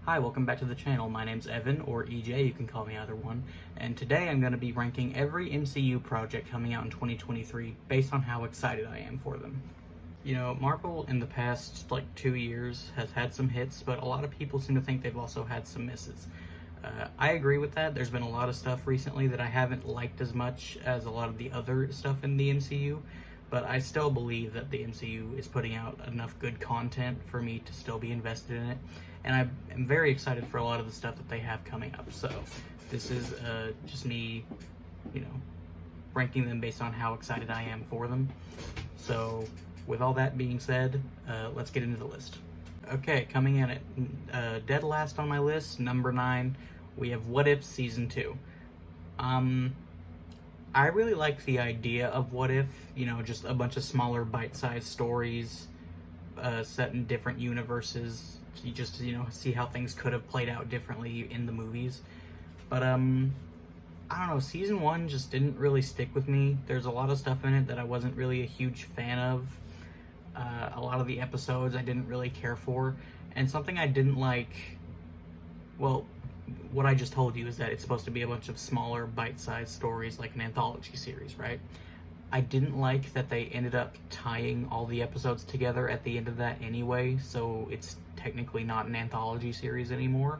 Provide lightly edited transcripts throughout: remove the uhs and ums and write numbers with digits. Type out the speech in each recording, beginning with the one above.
Hi, welcome back to the channel. My name's Evan, or EJ, you can call me either one, and today I'm going to be ranking every MCU project coming out in 2023 based on how excited I am for them. You know, Marvel in the past, 2 years has had some hits, but a lot of people seem to think they've also had some misses. I agree with that. There's been a lot of stuff recently that I haven't liked as much as a lot of the other stuff in the MCU, but I still believe that the MCU is putting out enough good content for me to still be invested in it, and I am very excited for a lot of the stuff that they have coming up. So this is just me, ranking them based on how excited I am for them. So with all that being said, let's get into the list. Okay, coming in at dead last on my list, number 9, we have What If Season 2. I really like the idea of What If, just a bunch of smaller bite-sized stories set in different universes, just to, see how things could have played out differently in the movies. But, I don't know, Season 1 just didn't really stick with me. There's a lot of stuff in it that I wasn't really a huge fan of. A lot of the episodes I didn't really care for, and something I didn't like, well, what I just told you is that it's supposed to be a bunch of smaller bite-sized stories, like an anthology series, right? I didn't like that they ended up tying all the episodes together at the end of that anyway, so it's technically not an anthology series anymore.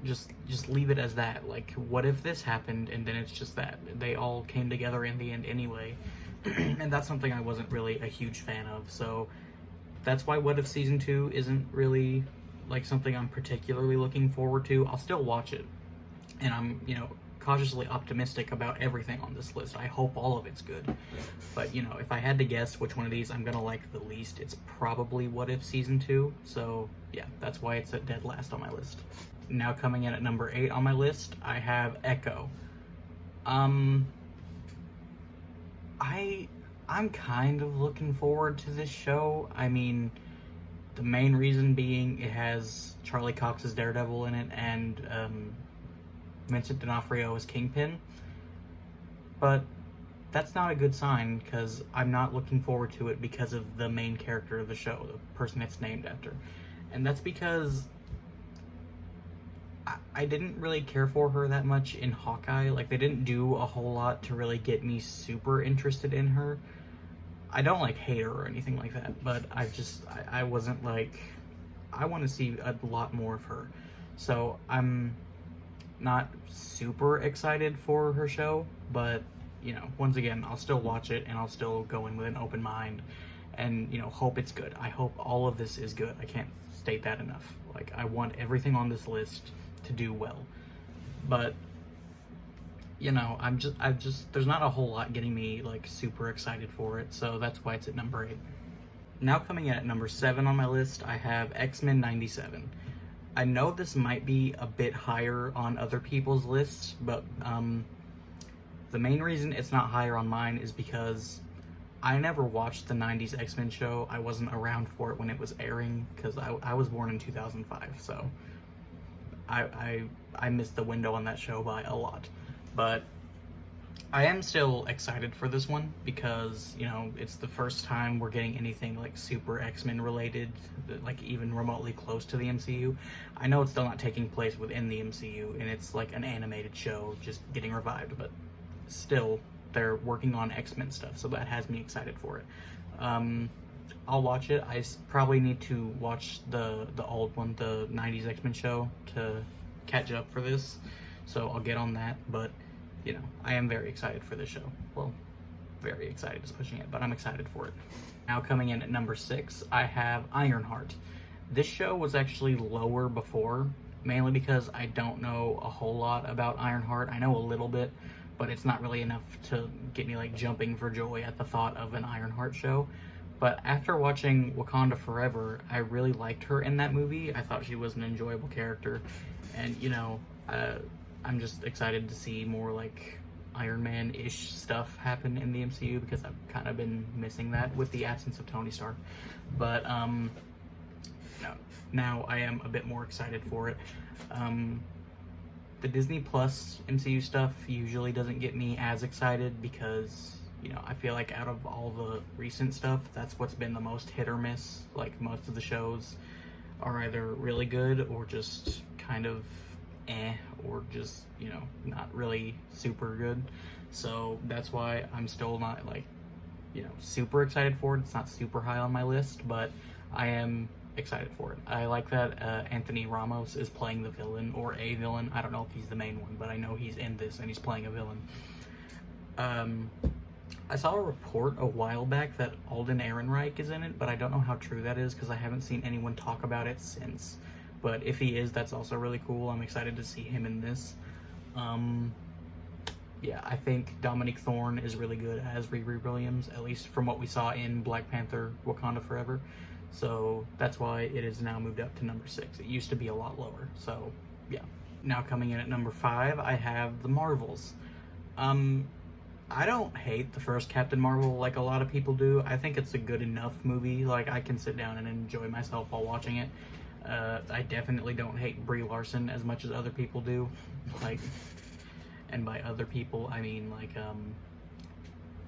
Just leave it as that. What if this happened, and then it's just that they all came together in the end anyway. And that's something I wasn't really a huge fan of, so that's why What If Season 2 isn't really something I'm particularly looking forward to. I'll still watch it, and I'm cautiously optimistic about everything on this list. I hope all of it's good, but if I had to guess which one of these I'm gonna like the least, it's probably What If Season 2. So yeah, that's why it's at dead last on my list. Now coming in at number 8 on my list, I have Echo. I'm kind of looking forward to this show. I mean, the main reason being it has Charlie Cox's Daredevil in it and Vincent D'Onofrio as Kingpin. But that's not a good sign, because I'm not looking forward to it because of the main character of the show, the person it's named after. And that's because I didn't really care for her that much in Hawkeye. They didn't do a whole lot to really get me super interested in her. I don't hate her or anything like that, but I wasn't I want to see a lot more of her. So I'm not super excited for her show, but once again, I'll still watch it, and I'll still go in with an open mind and hope it's good. I hope all of this is good. I can't state that enough. I want everything on this list to do well, but there's not a whole lot getting me super excited for it, so that's why it's at number 8. Now coming in at number 7 on my list, I have X-Men 97. I know this might be a bit higher on other people's lists, but the main reason it's not higher on mine is because I never watched the 90s X-Men show. I wasn't around for it when it was airing, because I was born in 2005, so I missed the window on that show by a lot. But I am still excited for this one because, it's the first time we're getting anything super X-Men related, even remotely close to the MCU. I know it's still not taking place within the MCU, and it's an animated show just getting revived, but still, they're working on X-Men stuff, so that has me excited for it. I'll watch it. I probably need to watch the old one, the 90s X-Men show, to catch up for this, so I'll get on that. But I am very excited for this show. Well, very excited is pushing it, but I'm excited for it. Now coming in at number 6, I have Ironheart. This show was actually lower before, mainly because I don't know a whole lot about Ironheart. I know a little bit, but it's not really enough to get me jumping for joy at the thought of an Ironheart show. But after watching Wakanda Forever, I really liked her in that movie. I thought she was an enjoyable character, and I'm just excited to see more Iron Man-ish stuff happen in the MCU, because I've kind of been missing that with the absence of Tony Stark. But now I am a bit more excited for it. The Disney Plus MCU stuff usually doesn't get me as excited because, I feel like out of all the recent stuff, that's what's been the most hit or miss. Most of the shows are either really good or just kind of or just, you know, not really super good. So that's why I'm still not like, you know, super excited for it. It's not super high on my list, but I am excited for it. I like that Anthony Ramos is playing the villain, or a villain. I don't know if he's the main one, but I know he's in this and he's playing a villain. I saw a report a while back that Alden Ehrenreich is in it, but I don't know how true that is because I haven't seen anyone talk about it since. But if he is, that's also really cool. I'm excited to see him in this. Yeah, I think Dominique Thorne is really good as Riri Williams, at least from what we saw in Black Panther: Wakanda Forever. So that's why it is now moved up to number 6. It used to be a lot lower. So yeah. Now coming in at number 5, I have The Marvels. I don't hate the first Captain Marvel like a lot of people do. I think it's a good enough movie. Like, I can sit down and enjoy myself while watching it. I definitely don't hate Brie Larson as much as other people do. Like, and by other people, I mean, like,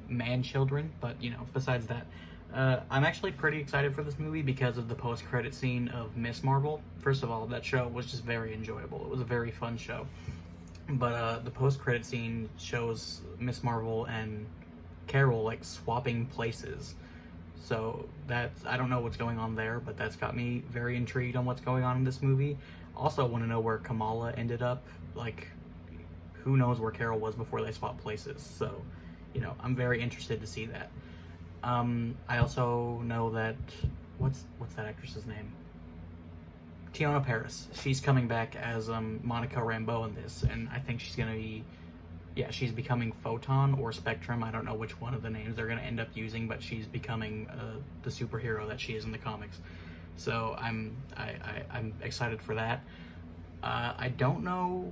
man-children. But, you know, besides that, I'm actually pretty excited for this movie because of the post-credit scene of Miss Marvel. First of all, that show was just very enjoyable. It was a very fun show. But the post-credit scene shows Miss Marvel and Carol, like, swapping places. So that's, I don't know what's going on there, but that's got me very intrigued on what's going on in this movie. Also want to know where Kamala ended up. Like, who knows where Carol was before they swapped places. So, you know, I'm very interested to see that. I also know that, what's that actress's name? Tiona Paris. She's coming back as Monica Rambeau in this, and I think she's gonna be, yeah, she's becoming Photon or Spectrum. I don't know which one of the names they're gonna end up using, but she's becoming the superhero that she is in the comics. So I'm excited for that. I don't know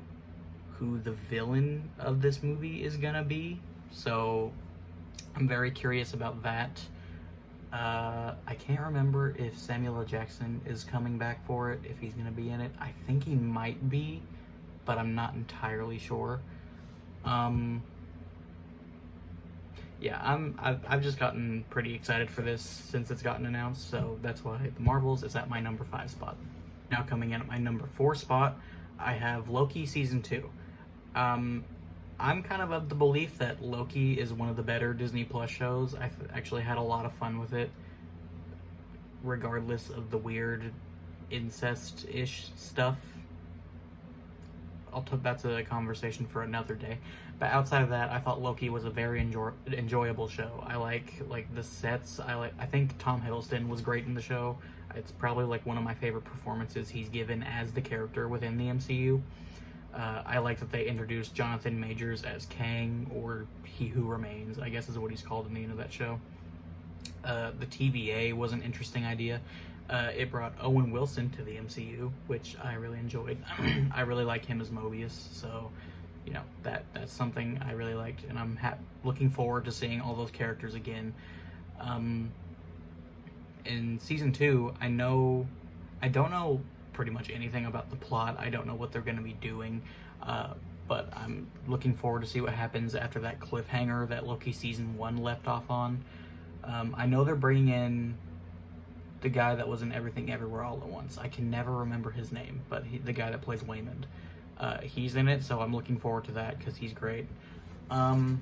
who the villain of this movie is gonna be, so I'm very curious about that. I can't remember if Samuel L. Jackson is coming back for it, if he's going to be in it. I think he might be, but I'm not entirely sure. Yeah, I've just gotten pretty excited for this since it's gotten announced, so that's why The Marvels is at my number 5 spot. Now coming in at my number 4 spot, I have Loki Season 2. I'm kind of the belief that Loki is one of the better Disney Plus shows. I've actually had a lot of fun with it, regardless of the weird incest-ish stuff. That's a conversation for another day. But outside of that, I thought Loki was a very enjoyable show. I like the sets. I think Tom Hiddleston was great in the show. It's probably like one of my favorite performances he's given as the character within the MCU. I like that they introduced Jonathan Majors as Kang, or He Who Remains, I guess is what he's called in the end of that show. The TVA was an interesting idea. It brought Owen Wilson to the MCU, which I really enjoyed. I really like him as Mobius, so, you know, that's something I really liked, and I'm looking forward to seeing all those characters again. In Season 2, I don't know pretty much anything about the plot. I don't know what they're going to be doing, but I'm looking forward to see what happens after that cliffhanger that Loki Season 1 left off on. I know they're bringing in the guy that was in Everything Everywhere All at Once. I can never remember his name, but the guy that plays Waymond. He's in it, so I'm looking forward to that because he's great. Let's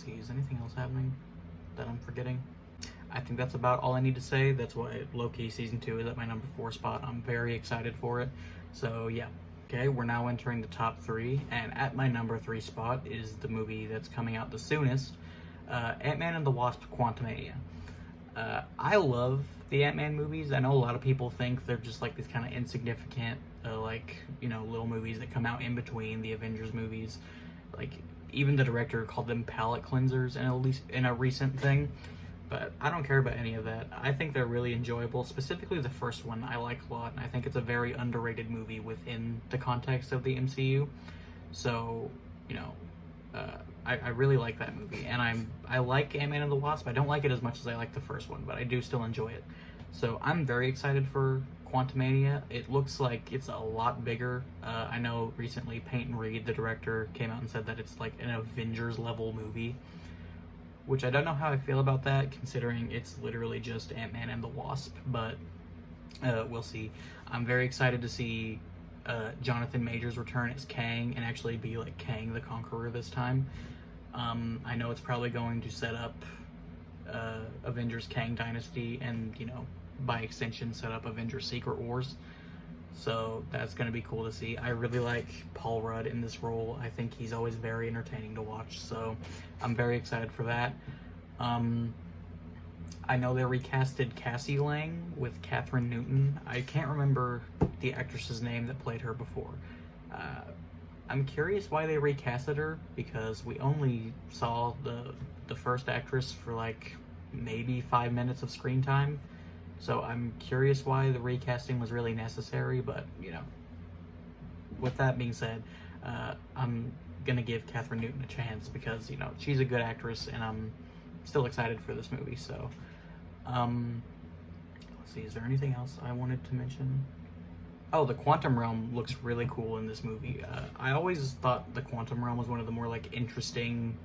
see, is anything else happening that I'm forgetting? I think that's about all I need to say. That's why Loki Season 2 is at my number 4 spot. I'm very excited for it. So yeah. Okay, we're now entering the top 3, and at my number 3 spot is the movie that's coming out the soonest, Ant-Man and the Wasp: Quantumania. I love the Ant-Man movies. I know a lot of people think they're just like these kind of insignificant, like, you know, little movies that come out in between the Avengers movies. Like, even the director called them palate cleansers in a recent thing. But I don't care about any of that. I think they're really enjoyable. Specifically the first one I like a lot, and I think it's a very underrated movie within the context of the MCU. So, you know, I really like that movie, and I like Ant-Man and the Wasp. I don't like it as much as I like the first one, but I do still enjoy it. So I'm very excited for Quantumania. It looks like it's a lot bigger. I know recently Peyton Reed, the director, came out and said that it's like an Avengers level movie, which I don't know how I feel about that, considering it's literally just Ant-Man and the Wasp, but We'll see. I'm very excited to see Jonathan Majors return as Kang and actually be like Kang the Conqueror this time. I know it's probably going to set up Avengers Kang Dynasty and, you know, by extension set up Avengers Secret Wars. So that's going to be cool to see. I really like Paul Rudd in this role. I think he's always very entertaining to watch. So I'm very excited for that. I know they recasted Cassie Lang with Catherine Newton. I can't remember the actress's name that played her before. I'm curious why they recasted her, because we only saw the first actress for like maybe 5 minutes of screen time. So I'm curious why the recasting was really necessary, but, you know, with that being said, I'm gonna give Catherine Newton a chance because, you know, she's a good actress and I'm still excited for this movie. So let's see, is there anything else I wanted to mention? Oh, the Quantum Realm looks really cool in this movie. I always thought the Quantum Realm was one of the more like interesting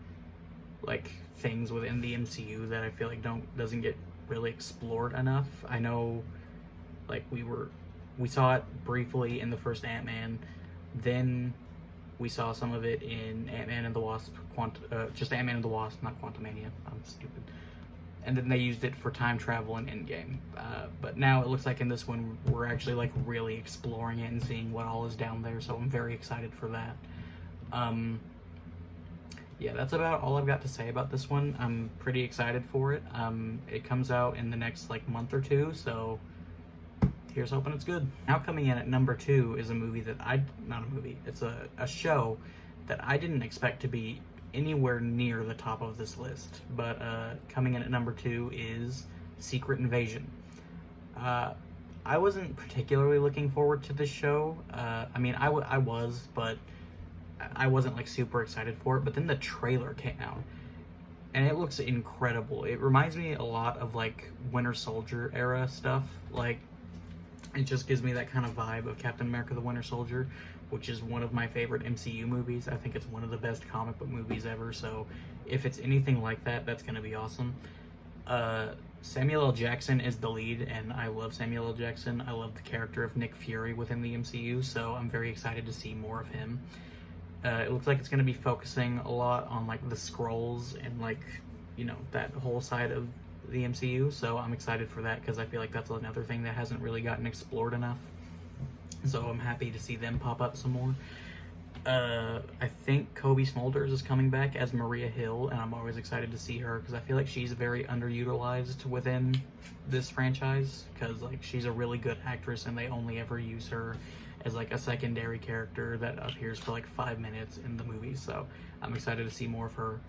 like things within the MCU that I feel like doesn't get really explored enough. I know like we saw it briefly in the first Ant-Man, then we saw some of it in Ant-Man and the Wasp, just Ant-Man and the Wasp, not Quantumania. I'm stupid. And then they used it for time travel in Endgame. But now it looks like in this one, we're actually like really exploring it and seeing what all is down there. So I'm very excited for that. Yeah, that's about all I've got to say about this one. I'm pretty excited for it. It comes out in the next like month or two, so here's hoping it's good. Now coming in at number 2 is a movie that not a movie, it's a show that I didn't expect to be anywhere near the top of this list. But coming in at number 2 is Secret Invasion. I wasn't particularly looking forward to this show. I mean, I was, but I wasn't like super excited for it. But then the trailer came out and it looks incredible. It reminds me a lot of like Winter Soldier era stuff. Like, it just gives me that kind of vibe of Captain America the Winter Soldier, which is one of my favorite MCU movies. I think it's one of the best comic book movies ever. So if it's anything like that, that's going to be awesome. Samuel L. Jackson is the lead, and I love Samuel L. Jackson. I love the character of Nick Fury within the MCU, so I'm very excited to see more of him. It looks like it's going to be focusing a lot on like the Skrulls and like, you know, that whole side of the MCU, so I'm excited for that because I feel like that's another thing that hasn't really gotten explored enough. So I'm happy to see them pop up some more. I think Kobe Smulders is coming back as Maria Hill, and I'm always excited to see her because I feel like she's very underutilized within this franchise because like she's a really good actress and they only ever use her as like a secondary character that appears for like 5 minutes in the movie. So I'm excited to see more of her.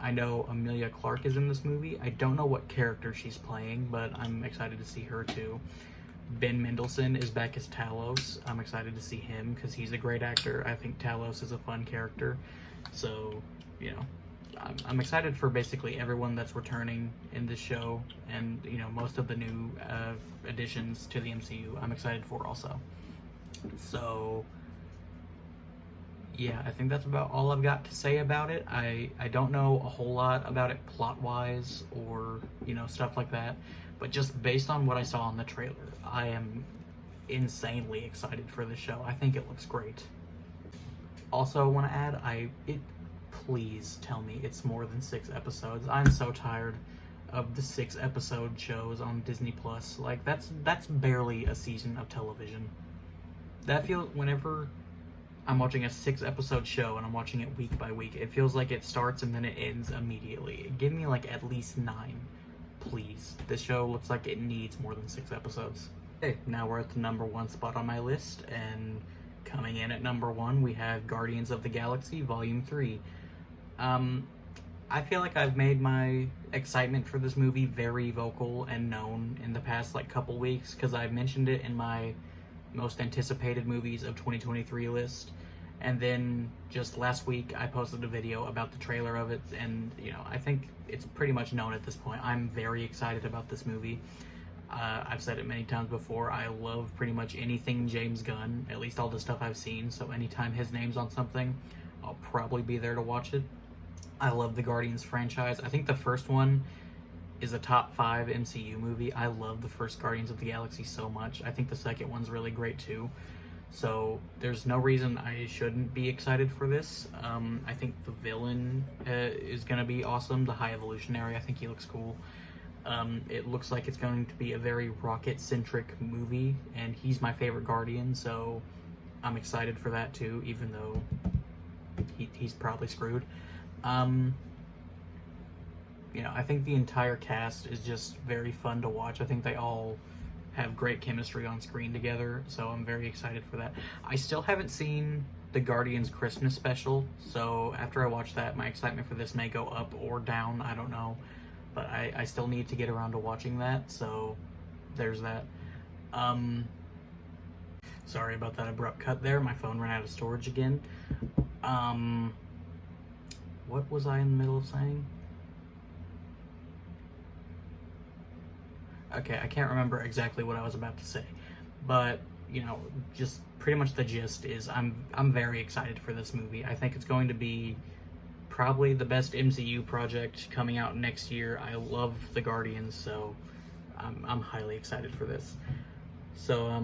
I know Emilia Clarke is in this movie. I don't know what character she's playing, but I'm excited to see her too. Ben Mendelsohn is back as Talos. I'm excited to see him because he's a great actor. I think Talos is a fun character. So, you know, I'm excited for basically everyone that's returning in this show, and, you know, most of the new additions to the MCU I'm excited for also. So, yeah, I think that's about all I've got to say about it. I don't know a whole lot about it plot-wise or, you know, stuff like that. But just based on what I saw in the trailer, I am insanely excited for this show. I think it looks great. Also, I want to add, please tell me it's more than 6 episodes. I'm so tired of the 6-episode shows on Disney Plus. Like, that's barely a season of television. That feels, whenever I'm watching a 6-episode show and I'm watching it week by week, it feels like it starts and then it ends immediately. Give me like at least 9. Please. This show looks like it needs more than 6 episodes. Okay, now we're at the number 1 spot on my list, and coming in at number 1, we have Guardians of the Galaxy Volume 3. I feel like I've made my excitement for this movie very vocal and known in the past like couple weeks, because I mentioned it in my most anticipated movies of 2023 list. And then just last week, I posted a video about the trailer of it, and, you know, I think it's pretty much known at this point. I'm very excited about this movie. I've said it many times before, I love pretty much anything James Gunn, at least all the stuff I've seen, so anytime his name's on something, I'll probably be there to watch it. I love the Guardians franchise. I think the first one is a top 5 MCU movie. I love the first Guardians of the Galaxy so much. I think the second one's really great too. So there's no reason I shouldn't be excited for this. I think the villain is going to be awesome. The High Evolutionary, I think he looks cool. It looks like it's going to be a very Rocket-centric movie, and he's my favorite Guardian, so I'm excited for that too, even though he's probably screwed. You know, I think the entire cast is just very fun to watch. I think they all have great chemistry on screen together, so I'm very excited for that. I still haven't seen the Guardians Christmas special, so after I watch that, my excitement for this may go up or down, I don't know. But I still need to get around to watching that, so there's that. Sorry about that abrupt cut there. My phone ran out of storage again. What was I in the middle of saying? Okay, I can't remember exactly what I was about to say, but you know, just pretty much the gist is I'm very excited for this movie. I think it's going to be probably the best MCU project coming out next year. I love the Guardians, so I'm highly excited for this. So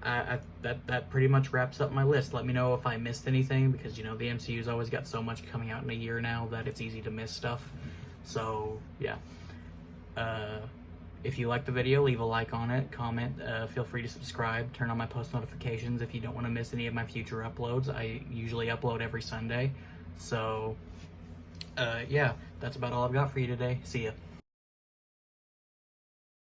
that pretty much wraps up my list. Let me know if I missed anything, because you know the MCU's always got so much coming out in a year now that it's easy to miss stuff. So yeah. If you liked the video, leave a like on it, comment, feel free to subscribe, turn on my post notifications if you don't want to miss any of my future uploads. I usually upload every Sunday. So, yeah, that's about all I've got for you today. See ya.